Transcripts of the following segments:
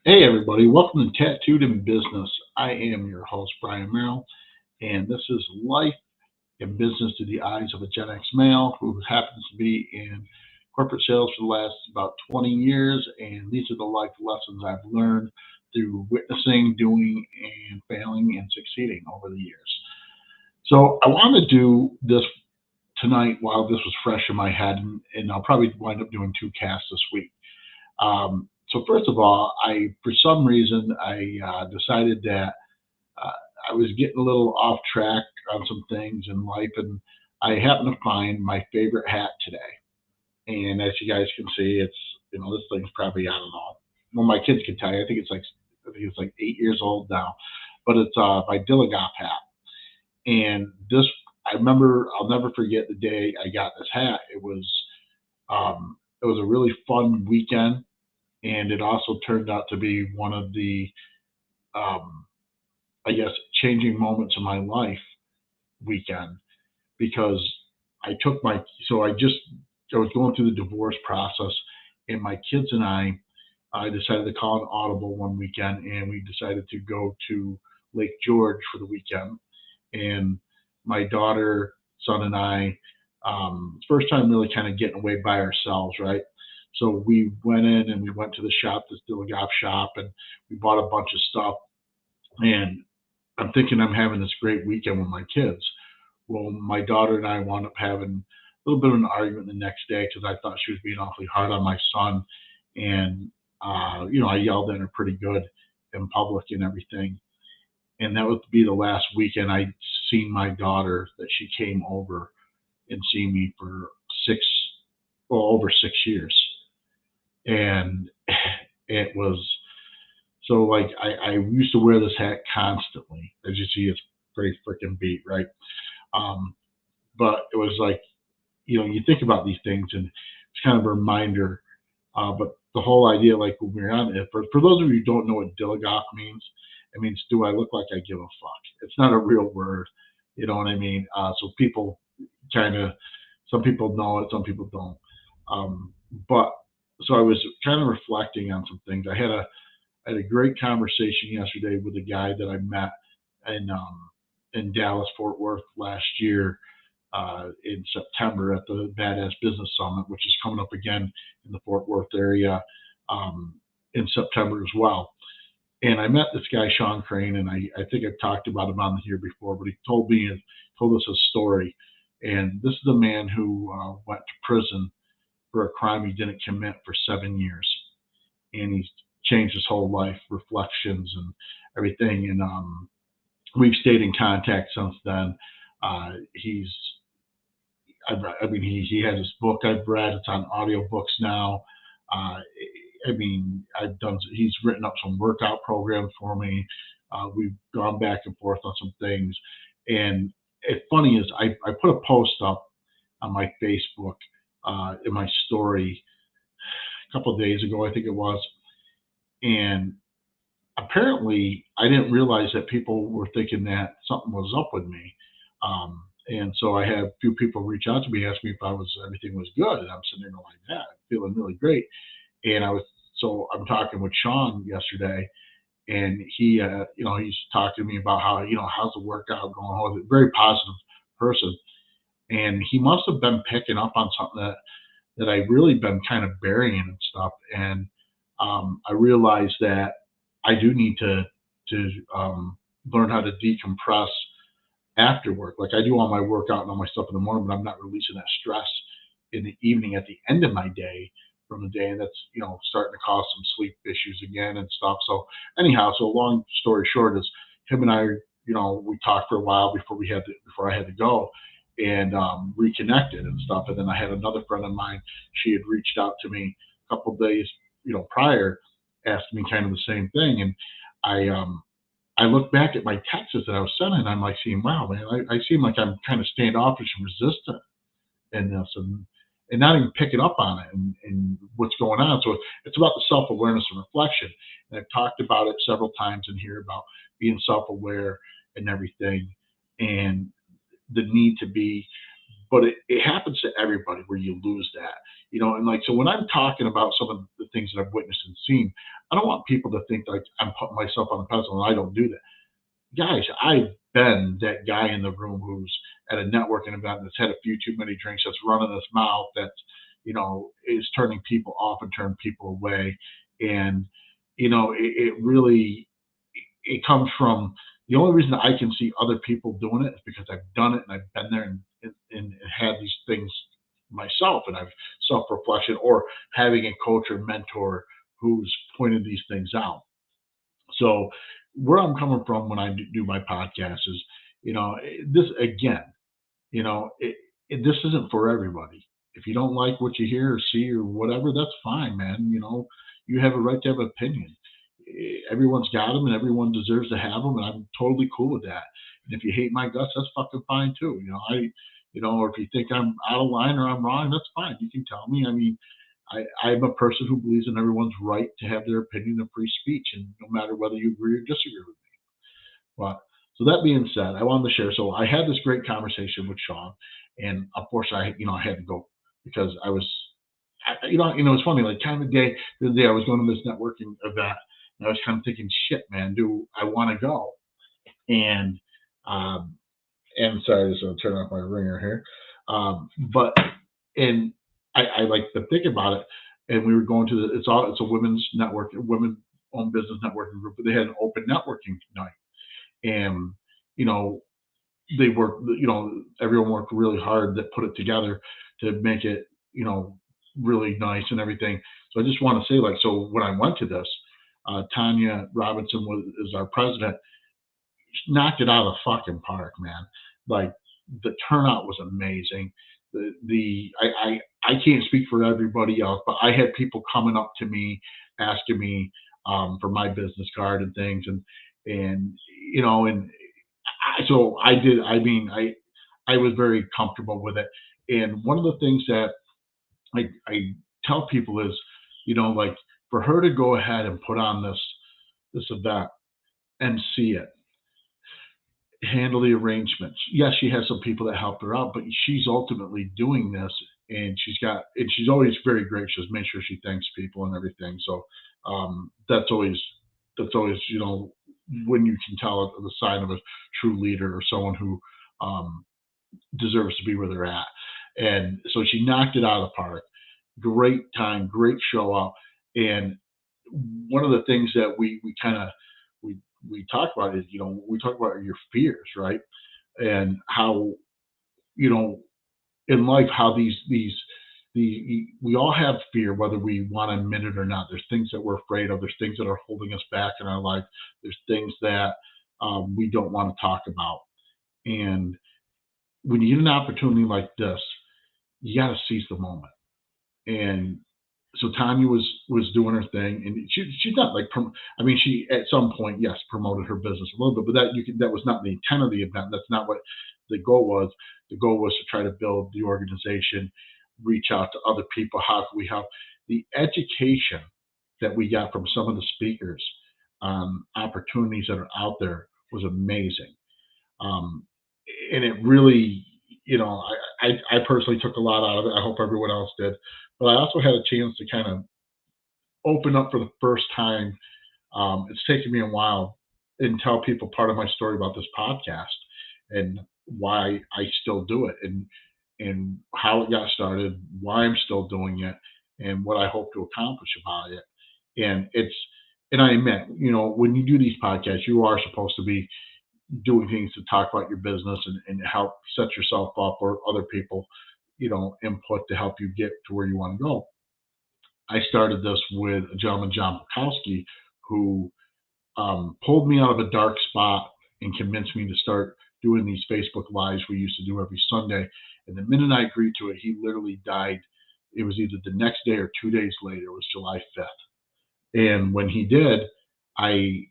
Hey everybody, welcome to Tattooed in Business. I am your host, Brian Merrill, and this is Life in Business through the eyes of a Gen X male who happens to be in corporate sales for the last about 20 years, and these are the life lessons I've learned through witnessing, doing, and failing and succeeding over the years. So I want to do this tonight while this was fresh in my head, and I'll probably wind up doing two casts this week. So first of all, for some reason I decided that uh, I was getting a little off track on some things in life, and I happened to find my favorite hat today. And as you guys can see, it's this thing's probably, I don't know. Well, my kids can tell you. I think it's like 8 years old now, but it's my Dilligoff hat. And this, I remember, I'll never forget the day I got this hat. It was a really fun weekend, and it also turned out to be one of the um, I guess changing moments in my life weekend because I took my so I was going through the divorce process, and my kids and I decided to call an audible one weekend, and we decided to go to Lake George for the weekend. And my daughter, son, and I, first time really kind of getting away by ourselves, right? So we went in and we went to the shop, this Dilligoff shop, and we bought a bunch of stuff. And I'm thinking I'm having this great weekend with my kids. Well, my daughter and I wound up having a little bit of an argument the next day because I thought she was being awfully hard on my son, and I yelled at her pretty good in public and everything. And that would be the last weekend I'd seen my daughter, that she came over and seen me for over 6 years, and it was so like I used to wear this hat constantly. As you see, it's pretty freaking beat, right? Um, but it was like, you think about these things, and it's kind of a reminder. But the whole idea, like when we're on it, for those of you who don't know what Dilligoff means, it means, do I look like I give a fuck? It's not a real word. You know what I mean? So people kind of, some people know it, some people don't. Um, but so I was kind of reflecting on some things. I had a great conversation yesterday with a guy that I met in in Dallas, Fort Worth last year in September at the Badass Business Summit, which is coming up again in the Fort Worth area um, in September as well. And I met this guy, Sean Crane, and I think I've talked about him on here before, but he told us a story. And this is a man who went to prison for a crime he didn't commit for 7 years, and he's changed his whole life, reflections and everything. And we've stayed in contact since then. He's I mean, he has his book I've read. It's on audiobooks now. Uh, I mean, he's written up some workout programs for me. We've gone back and forth on some things. And it's funny is I put a post up on my Facebook in my story a couple of days ago, I think it was. And apparently I didn't realize that people were thinking that something was up with me. And so I had a few people reach out to me, ask me if everything was good, and I'm sitting there like that, feeling really great. And I'm talking with Sean yesterday, and he's talking to me about how, how's the workout going. He's a very positive person, and he must have been picking up on something that I really been kind of burying and stuff. And I realized that I do need to learn how to decompress after work. Like I do all my workout and all my stuff in the morning, but I'm not releasing that stress in the evening at the end of my day from the day, and that's starting to cause some sleep issues again and stuff. So anyhow, so long story short is him and I, we talked for a while before I had to go, and reconnected and stuff. And then I had another friend of mine. She had reached out to me a couple of days, prior, asking me kind of the same thing, and I look back at my texts that I was sending, and I'm like seeing, wow, man, I seem like I'm kind of standoffish and resistant in this, and not even picking up on it and what's going on. So it's about the self awareness and reflection. And I've talked about it several times in here about being self aware and everything, and the need to be. But it happens to everybody where you lose that, and like so when I'm talking about some of the things that I've witnessed and seen, don't want people to think like I'm putting myself on the pedestal and I don't do that. Guys, I've been that guy in the room who's at a networking event that's had a few too many drinks, that's running his mouth, that's, is turning people off and turning people away. And, it really, it comes from the only reason I can see other people doing it is because I've done it and I've been there and had these things myself and I've self reflection or having a coach or mentor who's pointed these things out. So where I'm coming from when I do my podcast is, this again, this isn't for everybody. If you don't like what you hear or see or whatever, that's fine, man. You have a right to have an opinion. Everyone's got them, and everyone deserves to have them, and I'm totally cool with that. And if you hate my guts, that's fucking fine too. Or if you think I'm out of line or I'm wrong, that's fine. You can tell me. I mean, I'm a person who believes in everyone's right to have their opinion of free speech, and no matter whether you agree or disagree with me. But so that being said, I wanted to share. So I had this great conversation with Sean, and unfortunately, I had to go because I was, it's funny. Like kind of the other day, I was going to this networking event, and I was kind of thinking, shit, man, do I want to go? And um, and sorry, just gonna turn off my ringer here. But and I like to think about it. And we were going to it's a women's network, women owned business networking group, but they had an open networking night. And you know, they worked, everyone worked really hard that put it together to make it, really nice and everything. So I just want to say, like, so when I went to this, Tanya Robinson is our president, knocked it out of the fucking park, man. Like the turnout was amazing. I can't speak for everybody else, but I had people coming up to me asking me for my business card and things, and and so I did. I mean, I was very comfortable with it. And one of the things that I tell people is, like for her to go ahead and put on this event and see it, handle the arrangements. Yes, she has some people that helped her out, but she's ultimately doing this, and she's always very gracious, make sure she thanks people and everything. So that's always when you can tell the sign of a true leader or someone who um, deserves to be where they're at. And so she knocked it out of the park. Great time, great show up. And one of the things that we kind of we we talk about is we talk about your fears, right? And how you know in life how we all have fear whether we want to admit it or not. There's things that we're afraid of. There's things that are holding us back in our life. There's things that we don't want to talk about. And when you get an opportunity like this, you got to seize the moment. And so Tanya was doing her thing, and she's not like I mean, she at some point, yes, promoted her business a little bit, but that was not the intent of the event. That's not what the goal was. The goal was to try to build the organization, reach out to other people. How can we help? The education that we got from some of the speakers, opportunities that are out there was amazing. Um, and it really, I personally took a lot out of it. I hope everyone else did. But I also had a chance to kind of open up for the first time. It's taken me a while and tell people part of my story about this podcast and why I still do it and how it got started, why I'm still doing it, and what I hope to accomplish about it. And I admit, when you do these podcasts, you are supposed to be doing things to talk about your business and help set yourself up or other people, input to help you get to where you want to go. I started this with a gentleman, John Bukowski, who pulled me out of a dark spot and convinced me to start doing these Facebook Lives we used to do every Sunday. And the minute I agreed to it, he literally died. It was either the next day or 2 days later. It was July 5th. And when he did, I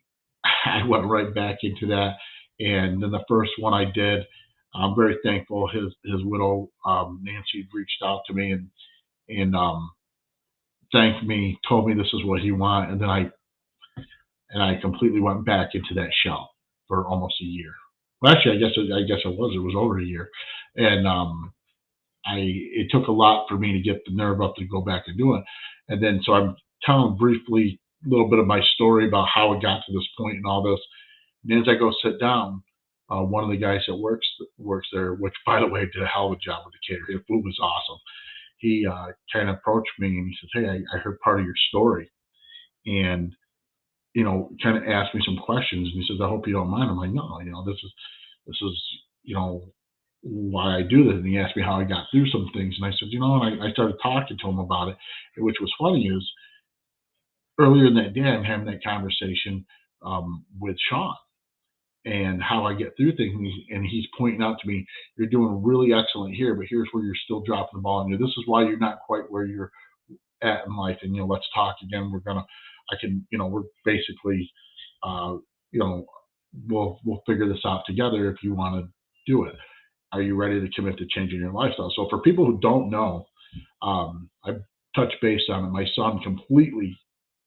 I went right back into that. And then the first one I did, I'm very thankful. His widow Nancy reached out to me and thanked me, told me this is what he wanted, and then I completely went back into that shell for almost a year. Well, actually, I guess it was over a year, and it took a lot for me to get the nerve up to go back and do it. And then so I'm telling briefly little bit of my story about how it got to this point and all this. And as I go sit down, one of the guys that works there, which by the way did a hell of a job with the catering, the food was awesome. He kind of approached me and he says, "Hey, I heard part of your story," and kind of asked me some questions. And he says, "I hope you don't mind." I'm like, "No, this is why I do this." And he asked me how I got through some things, and I said, and I started talking to him about it. And which was funny is earlier in that day, I'm having that conversation with Sean and how I get through things. And he's pointing out to me, "You're doing really excellent here, but here's where you're still dropping the ball. And this is why you're not quite where you're at in life. And let's talk again. We're basically, uh, you know, we'll figure this out together if you want to do it. Are you ready to commit to changing your lifestyle?" So for people who don't know, I touched base on it. My son completely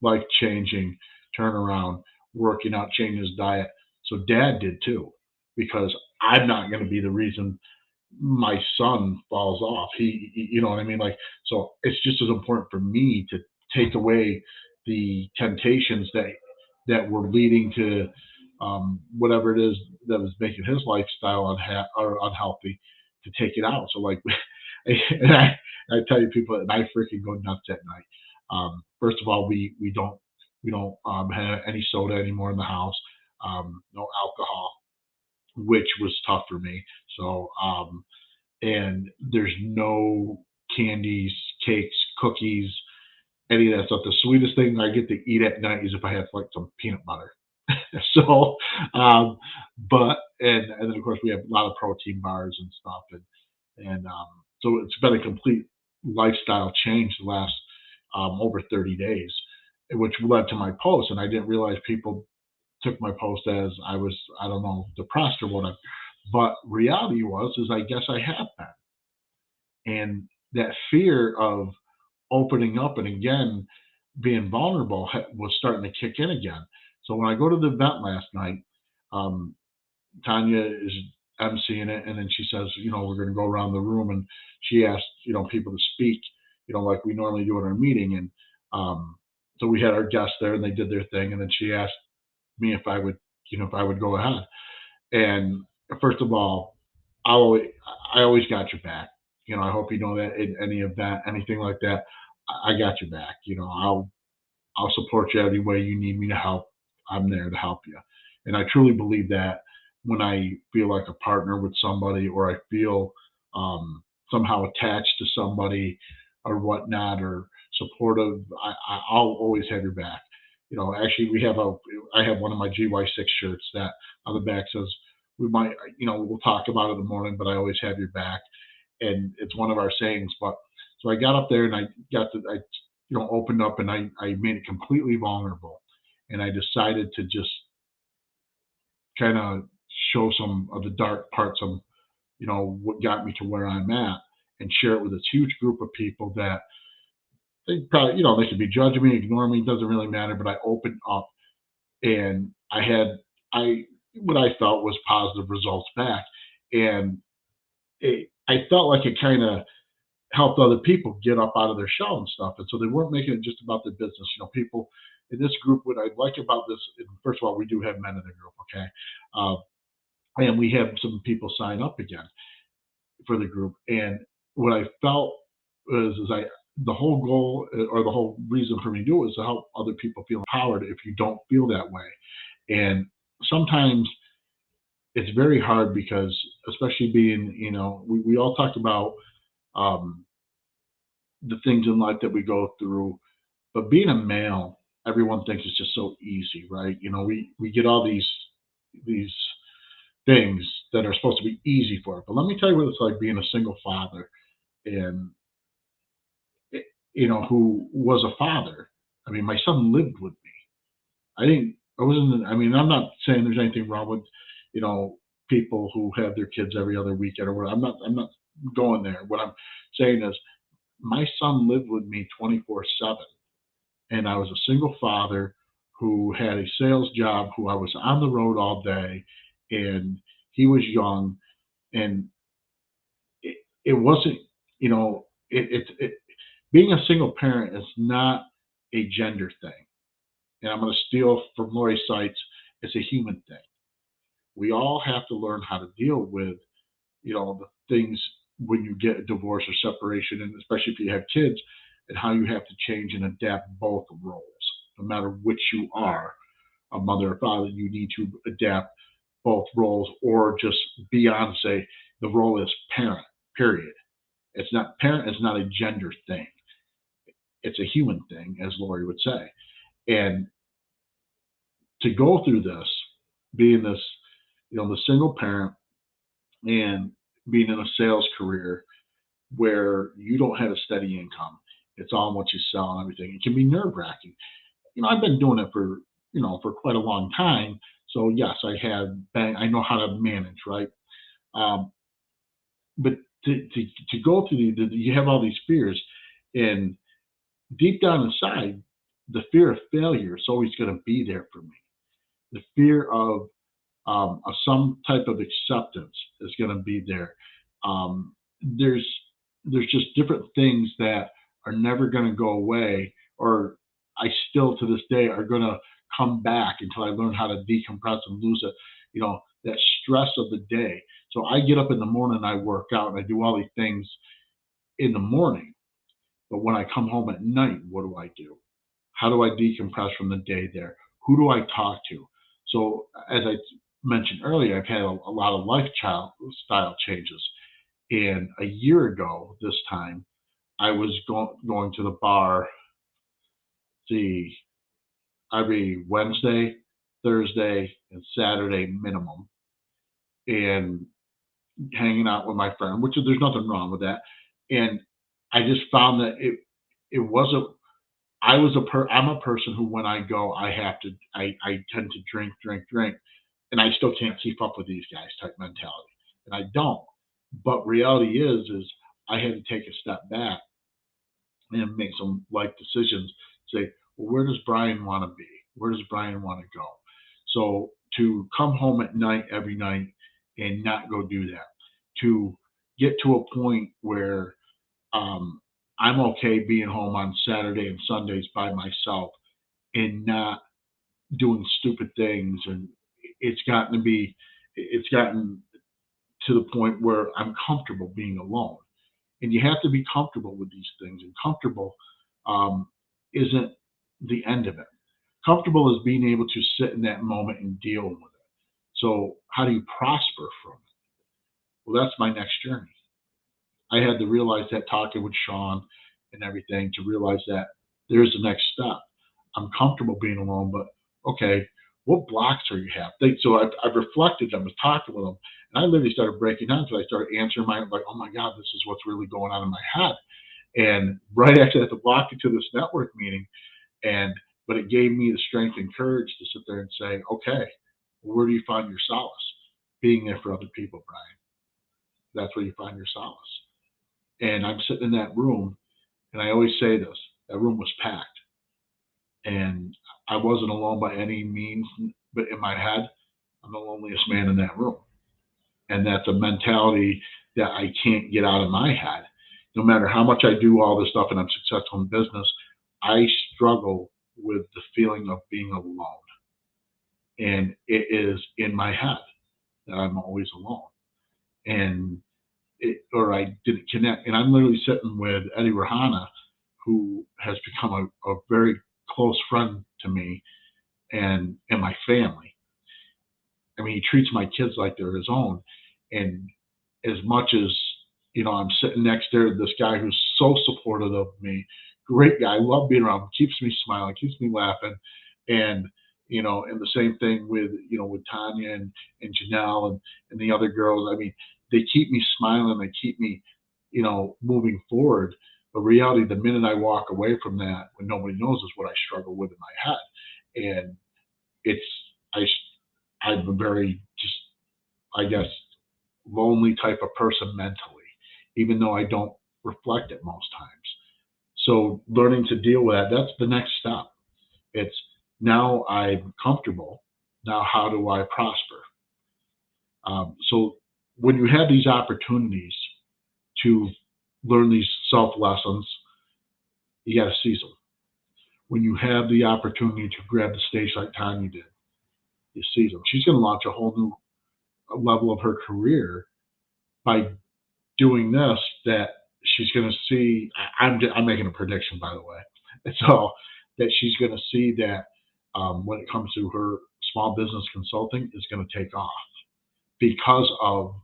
life changing turnaround, working out, changing his diet. So dad did too, because I'm not going to be the reason my son falls off. You know what I mean? Like, so it's just as important for me to take away the temptations that were leading to whatever it is that was making his lifestyle or unhealthy, to take it out. So like, and I tell you people, and I freaking go nuts at night. First of all, we don't have any soda anymore in the house. No alcohol, which was tough for me. So and there's no candies, cakes, cookies, any of that stuff. The sweetest thing I get to eat at night is if I have like some peanut butter. So, um, but and then of course we have a lot of protein bars and stuff, and so it's been a complete lifestyle change the last over 30 days, which led to my post. And I didn't realize people took my post as I was, I don't know, depressed or whatever. But reality is I guess I have been, and that fear of opening up and again being vulnerable was starting to kick in again. So when I go to the event last night, um, Tanya is emceeing it, and then she says, we're going to go around the room, and she asked, people to speak, like we normally do in our meeting, and so we had our guests there, and they did their thing, and then she asked me if I would go ahead. And first of all, I always, I always got your back. I hope you know that in any event, anything like that, I got your back. I'll support you any way you need me to help. I'm there to help you. And I truly believe that when I feel like a partner with somebody, or I feel somehow attached to somebody or whatnot, or supportive, I'll always have your back. Actually, I have one of my GY6 shirts that on the back says, we might, we'll talk about it in the morning, but I always have your back. And it's one of our sayings. But so I got up there and I opened up, and I made it completely vulnerable. And I decided to just kind of show some of the dark parts of, what got me to where I'm at, and share it with this huge group of people that they probably, they could be judging me, ignoring me, doesn't really matter. But I opened up, and I what I felt was positive results back. And I felt like it kind of helped other people get up out of their shell and stuff. And so they weren't making it just about their business. People in this group, what I like about this, first of all, we do have men in the group, okay? Uh, and we have some people sign up again for the group. And what I felt is the whole goal, or the whole reason for me to do it, is to help other people feel empowered if you don't feel that way. And sometimes it's very hard because, especially being, we all talked about um, the things in life that we go through. But being a male, everyone thinks it's just so easy, right? We get all these things that are supposed to be easy for it. But let me tell you what it's like being a single father, and who was a father. I mean, my son lived with me. I didn't. I wasn't. I mean, I'm not saying there's anything wrong with, you know, people who have their kids every other weekend or whatever. I'm not going there. What I'm saying is, my son lived with me 24/7, and I was a single father who had a sales job, who I was on the road all day, and he was young, and it wasn't, being a single parent is not a gender thing. and I'm going to steal from Lori Sites, it's a human thing. We all have to learn how to deal with, the things when you get a divorce or separation, and especially if you have kids, and how you have to change and adapt both roles. No matter which you are, a mother or father, you need to adapt both roles, or just be on, say, the role is parent, period. It's not parent is not a gender thing. It's a human thing, as Lori would say. And to go through this, being this, the single parent, and being in a sales career where you don't have a steady income, it's all what you sell and everything. It can be nerve wracking. I've been doing it for quite a long time. So yes, I know how to manage, right? Um, but to go through you have all these fears, and deep down inside, the fear of failure is always going to be there for me. The fear of some type of acceptance is going to be there. Um, there's just different things that are never going to go away, or I still to this day are going to come back until I learn how to decompress and lose it. That stress of the day. So I get up in the morning, and I work out, and I do all these things in the morning. But when I come home at night, what do I do? How do I decompress from the day there? Who do I talk to? So, as I mentioned earlier, I've had a lot of lifestyle changes. And a year ago, this time, I was going to the bar, see, every Wednesday, Thursday, and Saturday minimum, and hanging out with my friend, which there's nothing wrong with that. And I just found that it wasn't. I'm a person who, when I go, I tend to drink, and I still can't keep up with these guys type mentality, and I don't. But reality is I had to take a step back and make some life decisions. Say, well, where does Brian want to be? Where does Brian want to go? So to come home at night every night and not go do that, to get to a point where um, I'm okay being home on Saturday and Sundays by myself and not doing stupid things. And it's gotten to be, it's gotten to the point where I'm comfortable being alone. And you have to be comfortable with these things. And comfortable um, isn't the end of it. Comfortable is being able to sit in that moment and deal with it. So how do you prosper from it? Well, that's my next journey. I had to realize that, talking with Sean and everything, to realize that there's the next step. I'm comfortable being alone, but okay, what blocks are you have? So I've reflected. I was talking with them, and I literally started breaking down because I started answering like, oh my God, this is what's really going on in my head. And right after that, I blocked into this network meeting, but it gave me the strength and courage to sit there and say, okay, where do you find your solace? Being there for other people, Brian. That's where you find your solace. And I'm sitting in that room, and I always say this: that room was packed, and I wasn't alone by any means. But in my head, I'm the loneliest man in that room, and that's a mentality that I can't get out of my head. No matter how much I do all this stuff and I'm successful in business, I struggle with the feeling of being alone, and it is in my head that I'm always alone, and or I didn't connect. And I'm literally sitting with Eddie Rahana, who has become a very close friend to me and my family. I mean, he treats my kids like they're his own. And as much as, I'm sitting next to this guy who's so supportive of me, great guy, love being around, keeps me smiling, keeps me laughing. And, and the same thing with Tanya and Janelle and the other girls. I mean, they keep me smiling, they keep me, moving forward. But reality, the minute I walk away from that, when nobody knows, is what I struggle with in my head. And it's, I, I'm a very just, I guess, lonely type of person mentally, even though I don't reflect it most times. So learning to deal with that, that's the next step. It's now I'm comfortable. Now, how do I prosper? So when you have these opportunities to learn these self lessons, you got to seize them. when you have the opportunity to grab the stage like Tanya did, you seize them. She's going to launch a whole new level of her career by doing this. That she's going to see. I'm making a prediction, by the way. And so that she's going to see that when it comes to her small business consulting is going to take off because of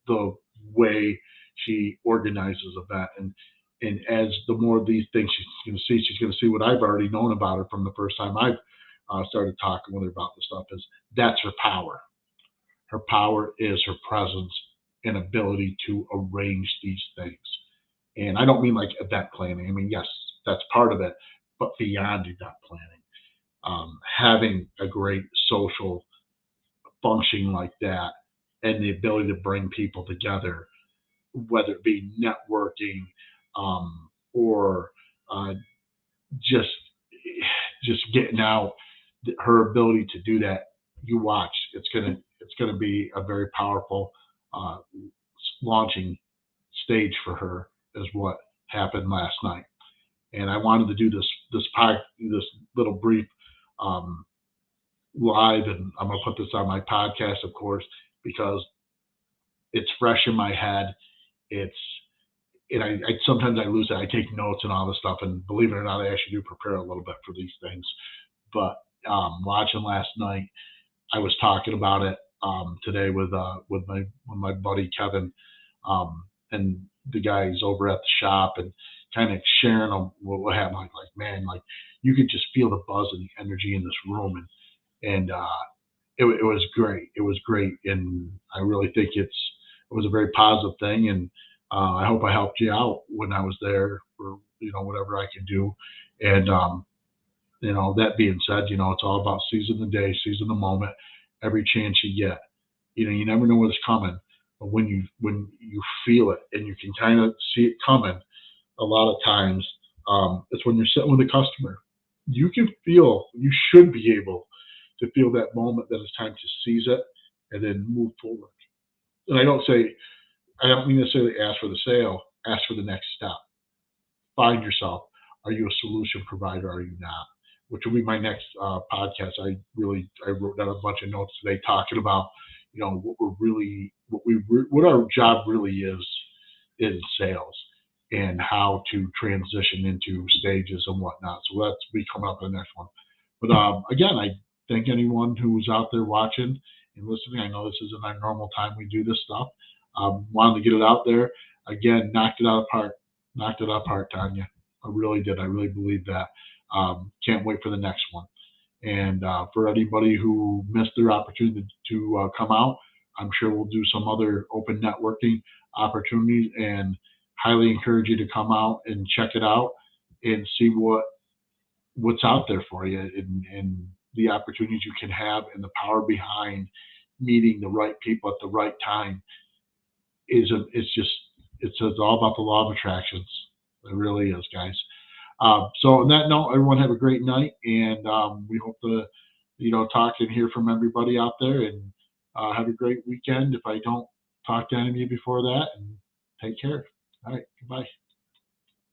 the way she organizes event. And as the more of these things she's going to see what I've already known about her from the first time I've started talking with her about the stuff is that's her power. Her power is her presence and ability to arrange these things. And I don't mean like event planning. I mean, yes, that's part of it, but beyond event planning, having a great social functioning like that and the ability to bring people together, whether it be networking or uh, just just getting out, her ability to do that. You watch, it's gonna be a very powerful uh, launching stage for her, is what happened last night. And I wanted to do this little brief um, live, and I'm gonna put this on my podcast, of course, because it's fresh in my head. It's and I sometimes I lose it. I take notes and all this stuff, and believe it or not, I actually do prepare a little bit for these things. But watching last night, I was talking about it today with my buddy Kevin, and the guys over at the shop, and kind of sharing what happened. Like man, like you could just feel the buzz and the energy in this room, and it was great. It was great, and I really think it was a very positive thing. And I hope I helped you out when I was there, or whatever I can do. And that being said, it's all about seizing the day, seizing the moment, every chance you get. You never know what's coming, but when you feel it and you can kind of see it coming, a lot of times it's when you're sitting with a customer. You should be able to feel that moment that it's time to seize it and then move forward. And I don't mean necessarily ask for the sale, ask for the next step. Find yourself. Are you a solution provider? Are you not? Which will be my next podcast. I wrote down a bunch of notes today talking about what our job really is in sales, and how to transition into stages and whatnot. So that's be coming up in the next one. But again, I thank anyone who's out there watching and listening. I know this isn't our normal time we do this stuff. Wanted to get it out there. Again, knocked it out of the park. Knocked it out of the park, Tanya. I really did. I really believe that. Can't wait for the next one. And for anybody who missed their opportunity to come out, I'm sure we'll do some other open networking opportunities, and highly encourage you to come out and check it out and see what's out there for you, and the opportunities you can have, and the power behind meeting the right people at the right time it's all about the law of attractions. It really is, guys. So on that note, everyone have a great night, and we hope to talk and hear from everybody out there, and have a great weekend if I don't talk to any of you before that, and take care. All right, goodbye.